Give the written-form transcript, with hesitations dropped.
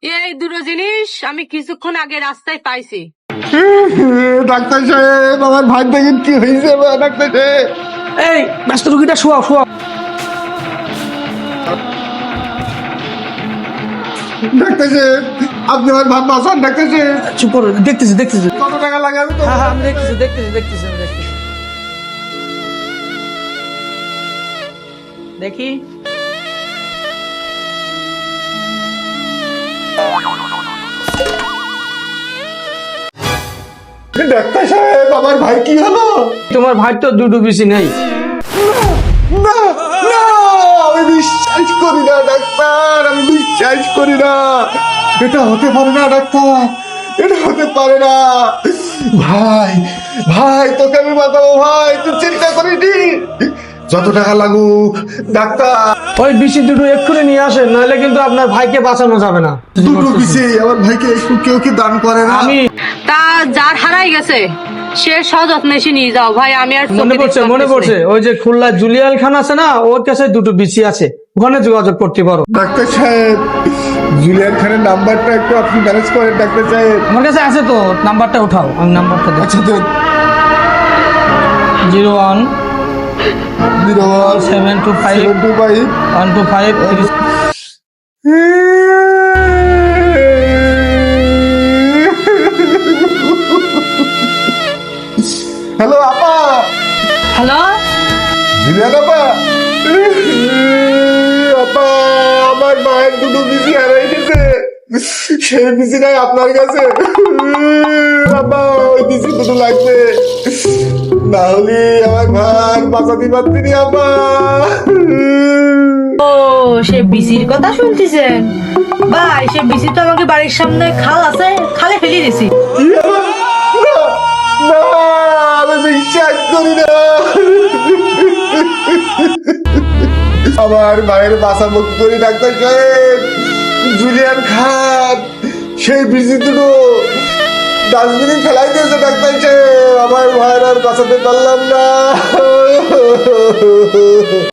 এই দুটো জিনিস আমি কিছুক্ষণ আগে রাস্তায় পাইছি। ডাক্তার সাহেব, আমার ভাই দেখেন কি হয়েছে ডাক্তার সাহেব। এই ব্যস্ত রুগীটা শোয়াও শোয়াও। ডাক্তার সাহেব, আপনি আমার ভাই বাঁচান ডাক্তার সাহেব। চুপ করো, দেখতেছি দেখতেছি। কত টাকা লাগে আমি তো হ্যাঁ হ্যাঁ, আমি দেখতেছি দেখতেছি দেখতেছি আমি দেখতেছি। দেখি ডাক্তার সাহেব, আমার ভাই কি হলো? তোমার ভাই তো দুটো বেশি নেই। না না, আমি বিশ্বাস করি না ডাক্তার, আমি বিশ্বাস করি না। এটা হতে পারে না ডাক্তার, এটা হতে পারে না। ভাই ভাই, তোকে আমি বাঁচাবো ভাই, তুই চিন্তা করিনি। যত টাকা লাগুক ডাক্তার। ওই বেশি দুটো এক্ষুনি নিয়ে আসেন, নাহলে কিন্তু আপনার ভাইকে বাঁচানো যাবে না। দুটো পিছিয়ে আমার ভাইকে একটু কেউ কি দান করে না? আমি তা যার হারাই গেছে সে সযত্নে এসে নিয়ে যাও ভাই, আমি আর মনে চোখে পড়ছে দেখতে মনে পারতেছি পড়ছে, না। ওই যে খুলনা জুলিয়াল খান আছে না, ওর কাছে দুটো বিসি আছে, ওখানে যোগাযোগ করতে পারো। ডাক্তার সাহেব, জুলিয়ান খানের নাম্বারটা একটু আপনি ম্যানেজ করেন ডাক্তার সাহেব। আমার কাছে আছে তো, নাম্বারটা উঠাও, আমি নাম্বারটা দেখছি। আচ্ছা তো 01 01 725 725 125 হ্যালো আপা, হ্যালো, জুলিয়ান আপা। আপা, আমার মায়ের দুটো বিসি হারাই গেছে, সেই বিসি নাই আপনার কাছে। আপা, ওই বিসি দুটো লাগবে, না হলে আমার ভাই বাঁচাতে পারতেনি আপা। ও সে বিসির কথা শুনতেছেন ভাই? সে বিসি তো আমাকে বাড়ির সামনে খাল আছে, খালে ফেলে দিছি। না না, আমি বিশ্বাস করি না। আমার মায়ের বাসা মুখ করি ডাক্তার সাহেব। জুলিয়ান খান সেই বিসি দুটো ডাস্টবিনে ফেলাই দিয়েছে ডাক্তার সাহেব, আমার ভাইয়ের আর বাঁচাতে পারলাম না।